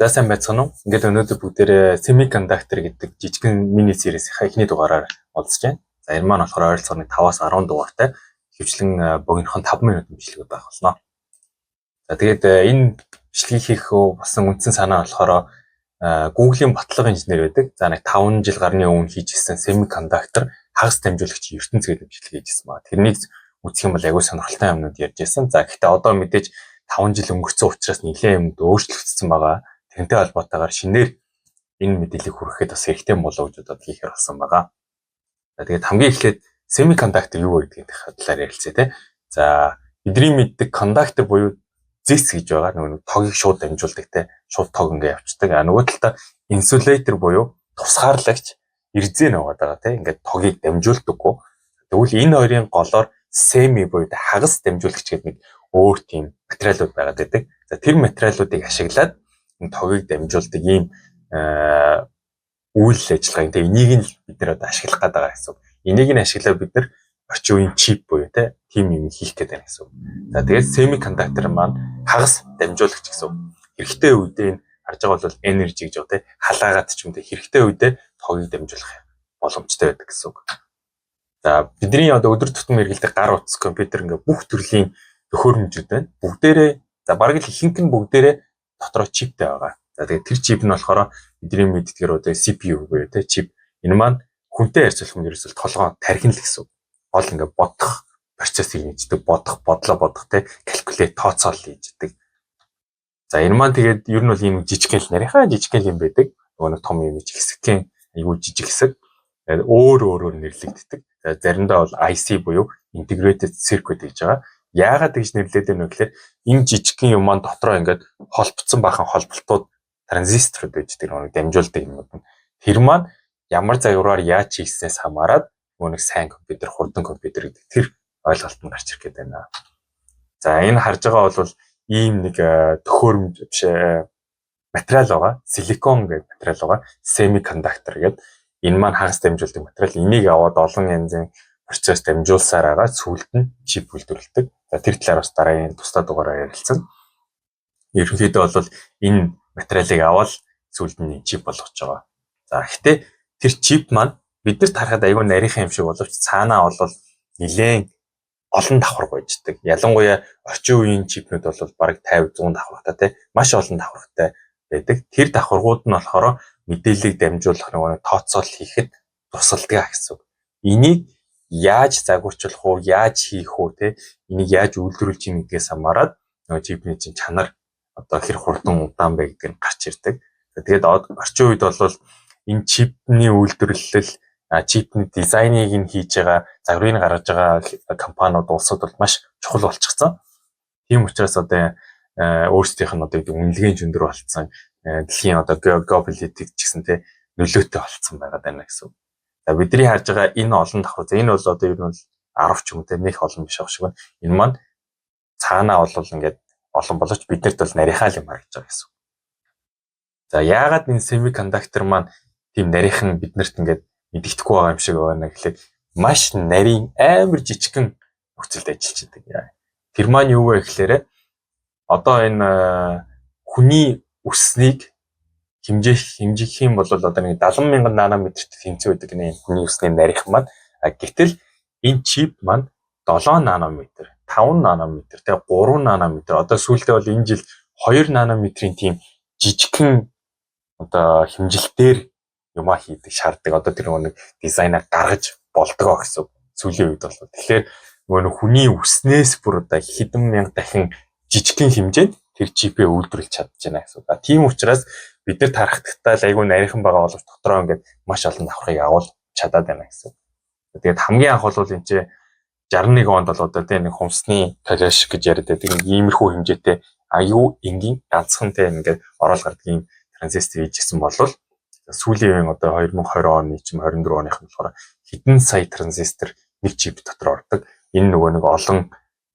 За сайн байцгаана уу? Ингээд өнөөдөр бүгдээрээ Semiconductor гэдэг жижигхэн мини сериесийнхаа эхний дугаараар уулзж байна. За энэ маань болохоор ойролцоогоор 5-аас 10 дугаартай хөвчлэн богинохон 5 минут бичлэг байх болно. За тэгээд энэ бичлэгийг хийх басан үндсэн санаа болохоор Google-ийн батлага инженер байдаг. За нэг 5 жил гарны өмнө хийжсэн Semiconductor хагас дамжуулагч ертөнц гэдэг бичлэг хийжсэн ба. Тэрнийг үзэх юм бол аягүй сонирхолтой юмнууд ярьж байсан. За гэхдээ одоо мэдээж 5 жил өнгөрсөн учраас нэлээд юмд өөрчлөгдсөн байгаа. Тэрнтэй холбоотойгоор шинээр энэ мэдээллийг хүргэхэд бас хэрэгтэй болов гэж бодоод хийхээр болсон байгаа. За тэгээд хамгийн эхлээд Semiconductor юу вэ гэдгийг талаар ярилцъя те. За бидний мэддэг conductor буюу зис гэж байгаа. Нөгөө тогийг шууд дамжуулдаг те. Шууд тог ингээ явцдаг. Нөгөө талдаа insulator буюу тусгаарлагч эрзэн байгаа те. Ингээд тогийг дамжуулдаггүй. Тэгвэл энэ хоёрын голоор semi буюу хагас дамжуулагч гэдэг нэг өөр тийм материалууд байгаад байдаг. За тэр материалуудыг ашиглаад энэ тогийг дамжуулдаг ийм үйл ажиллагаа. Тэгээ энийг нь бид нэр одоо ашиглах гээд байгаа гэсэн. Энийг нь ашиглаад бид нар орчин үеийн чип буюу тийм юм хийх гээд байна гэсэн. За тэгээд Semiconductor маань хагас дамжуулагч гэсэн. Хэрэгтэй үедээ энэ харж байгаа бол energy гэж байгаа халаагаад ч юм те хэрэгтэй үедээ тогийг дамжуулах боломжтой байдаг гэсэн үг. За бидний одоо өдөр тутмын хэрэглэдэг гар утас компьютер ингээ бүх төрлийн төхөөрөмжүүд байна. Бүгдээрээ за бараг л ихэнх нь бүгдээрээ дотроо чиптэй байгаа. За тэгээд тэр чип нь болохоор бидний мэддгээр одоо CPU буюу чип. Энэ маань хүнтэй харьцуулах нь ерөөсөө толгоо тархин л гэсэн. Гол ингээ бодох процессыг хийдэг, бодлоо бодох калькулейт тооцоол хийдэг. За энэ маань тэгээд ер нь бол ийм жижигхэн л нарийнхаа жижигхэн юм байдаг. Нөгөө нэг том юм хэсэгхэн аюул жижиг хэсэг. Тэгээд өөрөөр нэрлэгддэг. За заримдаа бол IC буюу integrated circuit гэж байгаа. Яагаад гэж нэрлэдэг вэ гэхээр энэ жижигхэн юм маань дотроо ингээд холбогдсон бахан холболтууд транзисторууд байждаг нэг дамжуулдаг юмуд. Тэр маань ямар загвараар яаж хийснээс хамаарат нөгөө нэг сайн компьютер, хурдан компьютер гэдэг тэр ойлголт нь гарч ирэх гээд байна. За энэ харж байгаа бол ийм нэг төхөөрөмж биш материал байгаа. Силикон гэдэг материал байгаа. Semiconductor гэдэг. Энэ маань хагас дамжуулдаг материал. Энийг аваад олон янзын процесс дамжуулсаар байгаа сүүлд нь чип үйлдвэрлэдэг. За тэр талаар бас дараагийн тусдаа дугаараар ярилцсан. Ерөнхийдөө бол энэ материалыг аваад сүүлд нь чип болгож байгаа. За гэхдээ тэр чип маань биднэрт харахад аюул нарийнхан юм шиг боловч цаанаа бол нэлээд олон давхар гойждаг. Ялангуяа орчин үеийн чипнүүд бол бараг 50-100 давхартай маш олон давхартай байдаг. Тэр давхаргууд нь болохоор мэдээллийг дамжуулах нөгөө тооцоол хийхэд тусалдаг гэсэн. Энийг яаж загварчлах уу, яаж хийх үү энийг яаж үйлдвэрлэж ийм гэдгээс хамаарат нөгөө чипний чинь чанар одоо хэр хурдан удаан бэ гэдэг нь гарч ирдэг. Тэгээд орчин үед бол энэ чипний үйлдвэрлэл, чипний дизайныг нь хийж байгаа, загварыг гаргаж байгаа компаниуд, улсууд бол маш чухал болчихсон. Тийм учраас одоо өөрсдийнх нь одоо үнэлгээний зөндөр болцсон, дэлхийн одоо geopolitics ч гэсэн нөлөөтэй болцсон байгаа даа гэсэн. За бидний харж байгаа энэ олон давхар. За энэ бол одоо ер нь 10 ч юм нэх олон биш ах шиг байна. Энэ маань цаанаа бол ингээд олон боловч биднэрт бол нарийнхаа юм харагдаж байгаа гэсэн. За яагаад энэ Semiconductor маань тийм нарийнхан биднэрт ингээд мэддэхгүй байгаа юм шиг байна гэхлээр маш нарийн амар жижигхэн нөхцөлд ажиллаж байдаг. Тэр маань юу вэ гэхлээр одоо энэ хүний өснийг хэмжих юм бол одоо нэг 70,000 нанометрт тэнцүү байдаг нэ хүний өсний нарийнхан маань. Гэтэл энэ чип маань 7 нанометр, 5 нанометр, 3 нанометр одоо сүүлдээ бол энэ жил 2 нанометрийн тийм жижигхэн одоо хэмжилтээр юмаа хийдэг шаарддаг. Одоо тэр нэг дизайнаа гаргаж болдгоо гэсэн сүүлийн үед бол. Тэгэхээр нөгөө хүний өснээс бүр одоо хэдэн мянга дахин жижигхэн хэмжээнд тэр чипээ үйлдвэрлэж чадж байна гэсэн. Тийм учраас бид нар тархатгтаа л айгүй нарийнхан байгаа боловч дотроо ингээд маш олон давхрыг агуул чадаад байна гэсэн. Тэгээд хамгийн анх бол энэ чинь 61 онд бол одоо нэг хумсны калаш гэж яриад байдаг. Иймэрхүү хэмжээтэй аюу энгийн ганцхантай ингээд ороод гардаг юм транзистор хийжсэн болвол сүүлийн одоо 2020 оны ч 24 оных нь болохоор хэдэн сая транзистор нэг чип дотор ордог. Энэ нөгөө нэг олон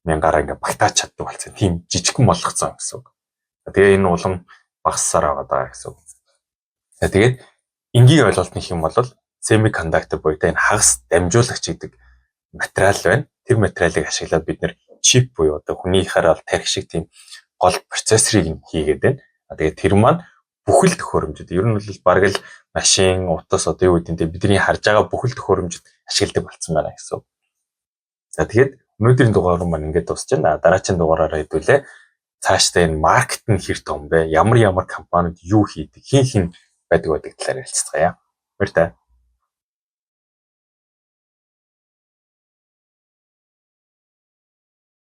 мянгаараа ингээд багтааж чаддаг болсон. Тийм жижигхэн болгоцсон гэсэн үг. Тэгээ энэ улам багассаар байгаа гэсэн үг. Тэгээд энгийн ойлголт нэх юм бол Semiconductor буюу энэ хагас дамжуулагч гэдэг материал байна. Тэр материалыг ашиглаад бид нэр чип буюу одоо хүний хараад тарих шиг тийм гол процессорыг хийгээд байна. Тэгээд тэр маань бүхэл төхөөрөмжөд ер нь бол бараг л машин, утас одоо юу гэдэг нь бидний харж байгаа бүхэл төхөөрөмжөд ашигладаг болсон байна гэсэн. За тэгээд өнөөдрийн дугаар маань ингээд дуусч байна. Дараагийн дугаараараа хэдүүлээ. Цаашдаа энэ маркет нь хэр том бэ? Ямар компаниуд юу хийдэг? Хин байдаг талаар ярилцгаая. Баяр та.